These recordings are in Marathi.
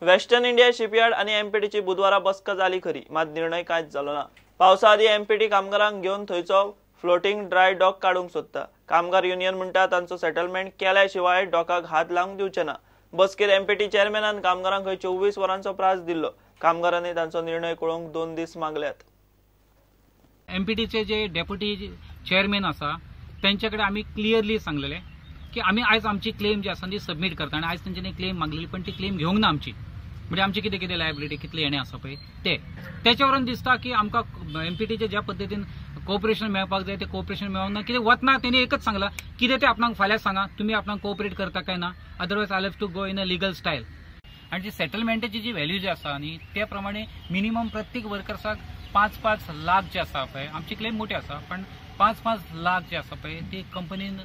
वेस्टर्न इंडिया शिपयार्ड आणि एमपीटीची बुधवारा बसका जाली खरी, मात निर्णय कांयच जालो ना। पावसा आदी एमपीटी कामगारांक घेवन थंयचो फ्लोटिंग ड्राय डॉक काडूंक सोदता। कामगार युनियन म्हणटा तांचो सेटलमेंट केल्या शिवाय डॉकाक हात लावंक दिवचे ना। बसकेर एमपीटी चेअरमॅनान कामगारांक 24 वरांचो प्रास दिल्लो। कामगारांनी तांचो निर्णय कळोवंक 2 दीस मागल्यात। एमपीटीचे जे डेप्युटी चेअरमॅन आसा त्यांच्याकडे आम्ही क्लिअरली सांगलेले की आम्ही आज आमची क्लेम जी आसा ती सबमिट करता आणि आज त्यांच्यानी क्लेम मागलेली पण ती क्लेम घेवंक ना आमची, म्हणजे आमची कितें कितें लायबिलिटी कितले येणे आसा पळय ते त्याच्यावरून दिसता की आमकां एमपीटीचे ज्या पद्दतीन कोऑपरेशन मेळपाक जाय ते कोऑपरेशन मेळोंक ना। कितें वतना तेणी एकच सांगला कितें ते आपणाक फाल्यां सांगा तुम्ही आपणाक कोऑपरेट करता काय ना, otherwise I have to go in a legal style. आणि जी सेटलमेंटाची जी व्हॅल्यू जी आसा न्ही त्या प्रमाणे मिनिमम प्रत्येक वर्कर्साक 5-5 लाख जे आसा पळय, आमची क्लेम मोठी आसा पण 5-5 लाख जे आसा पळय ती कंपनीन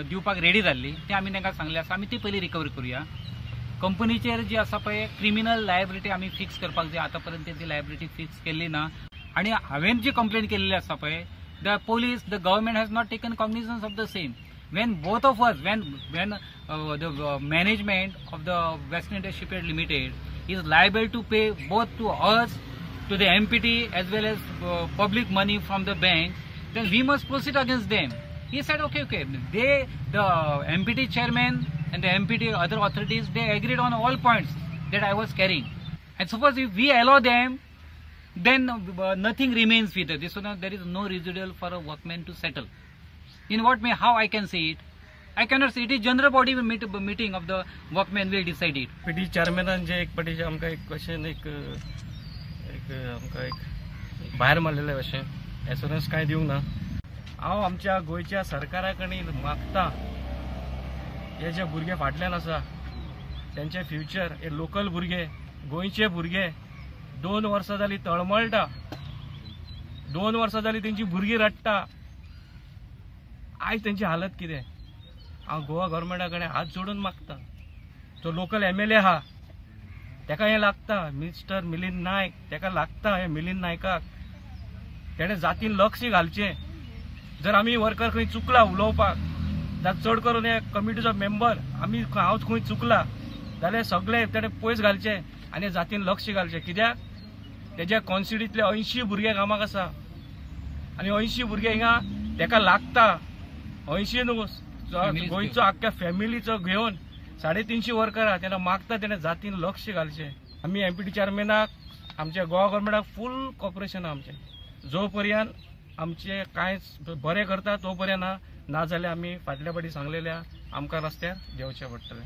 दिवपाक रेडी जाल्ली, ते आमी तांकां सांगले आसा आमी ती पयली रिकवर करूया। कंपनीचेर जी आसा पळय क्रिमिनल लायबिलिटी आमी फिक्स करपाक जाय, आतां पर्यंत ती लायबिलिटी फिक्स केल्ली ना। आणि हांवें जी कंप्लेंट केल्ली आसा पळय the police the government has not taken cognisance of the same when both of us when the management of the Western India Shipyard Limited is liable to pay both to us, to the MPT as well as public money from the bank, then we must proceed against them. He said okay, the MPT chairman and the MPT other authorities, they agreed on all points that I was carrying, and suppose if we allow them, then nothing remains with it. So now there is no residual for a workman to settle. In what way, how I can say it? I cannot say it. Is general body meeting of the workmen will decide it. PD chairman जे एक पटी आमकां एक क्वेश्चन एक आमकां एक भायर मारलेले अशें एश्योरन्स कांय दिवंक ना। हांव आमच्या गोंयच्या सरकारा कडेन मागता हे जे भुरगे फाटल्यान आसा तेंचे फ्युचर, हे लोकल भुरगे गोंयचे भुरगे 2 वर्सां जाली तळमळटा, 2 वर्सां जाली तेंची भुरगीं रडटा। आज त्यांची हालत कितें? हांव गोवा गव्हर्नमेंटा कडेन हात जोडून मागता, जो लोकल MLA आहा तेका हें लागता, मिस्टर मिलिंद नायक तेका लागता, हे मिलिंद नायकाक तेणें जातीन लक्ष घालचें। जर आमी वर्कर खंय चुकला उलोवपाक, जाल्यार चड करून हे कमिटीचो मेंबर आमी हांव खंय चुकला जाल्यार सगळे तेणें पयस घालचें आनी जातीन लक्ष घालचें। कित्याक तेज्या कॉन्स्टिट्युएंसींतले 80 भुरगे कामाक आसा आनी 80 भुरगे हिंगा तेका लागता। 80 न्हू, गोंयचो आख्ख्या फॅमिलीचो घेवन 350 वर्कर आहा, तेन्ना मागता तेणें जातीन लक्ष घालचें। आमी MPT चेअरमॅनाक आमच्या गोवा गव्हर्नमेंटाक फूल कॉपरेशन आहा आमचें। जो पर्यंत आमचे कांयच बरें करता तो पर्यंत ना जाल्यार आमी फाटल्या फाटी सांगलेल्या आमकां रस्त्यार देंवचें पडटलें।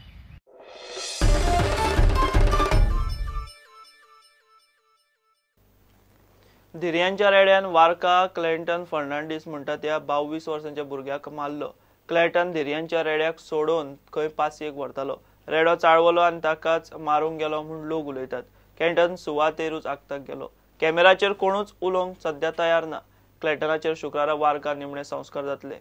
धिरयांच्या रेड्यान वार्का क्लेंटन फर्नांडीस म्हणटा त्या 22 वर्सांच्या भुरग्याक मारलो। क्लेंटन धिरयांच्या रेड्याक सोडून खंय पासयेक व्हरतालो, रेडो चाळवलो आनी ताकाच मारूंक गेलो म्हूण लोक उलयतात। क्लेंटन सुवातेरूच आगताक गेलो। कॅमेराचेर कोणूच उलोवंक सध्या तयार ना। क्लेंटनाचेर शुक्रारा वार्का निमणे संस्कार जातले।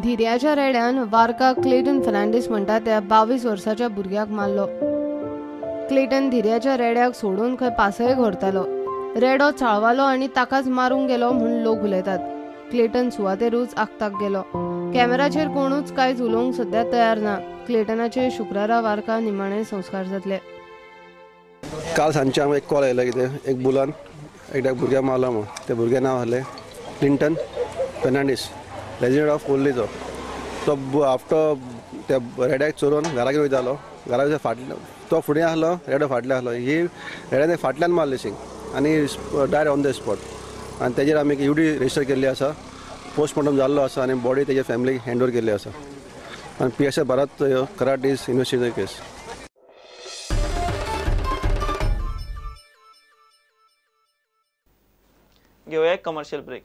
धिरयाच्या रेड्यान वार्का क्लेटन फर्नांडीस म्हणटा त्या 22 वर्साच्या भुरग्याक मारलो। क्लेटन धिरयाच्या रेड्याक सोडून खंय पासयेक व्हरतालो, रेडो चाळवालो आनी ताकाच मारूंक गेलो म्हूण लोक उलयतात। क्लेटन सुवातेरूच आगताक गेलो। कॅमेराचेर कोणूच कांयच उलोवंक सध्या तयार ना। क्लेटनाचे शुक्रारा वार्का निमाणे संस्कार जातले। काल सांजचे आमकां एक कॉल आयलो कितें एक बुलान एकट्याक भुरग्याक मारलो म्हणून। ते भुरगे नांव आहलें क्लिंटन फर्नांडीस, रेजिडेंट ऑफ कोल्लीचो। तो आफ्टर त्या रेड्याक चोरून घरा घेवन वयतालो, घरा फाटल्यान तो फुडें आहलो, रेडो फाटल्यान आहलो। ही रेड्यान फाटल्यान मारली सिंग आनी डायड ऑन द स्पॉट। आनी तेजेर आमी UD रजिस्टर केल्ली आसा, पोस्टमॉर्टम जाल्लो आसा आनी बॉडी तेजे फॅमिलीक हँड ओवर केल्ली आसा। आनी PSI भारत कराट इज इन्वेस्टिगेटिंग केस। घेऊया एक कमर्शियल ब्रेक।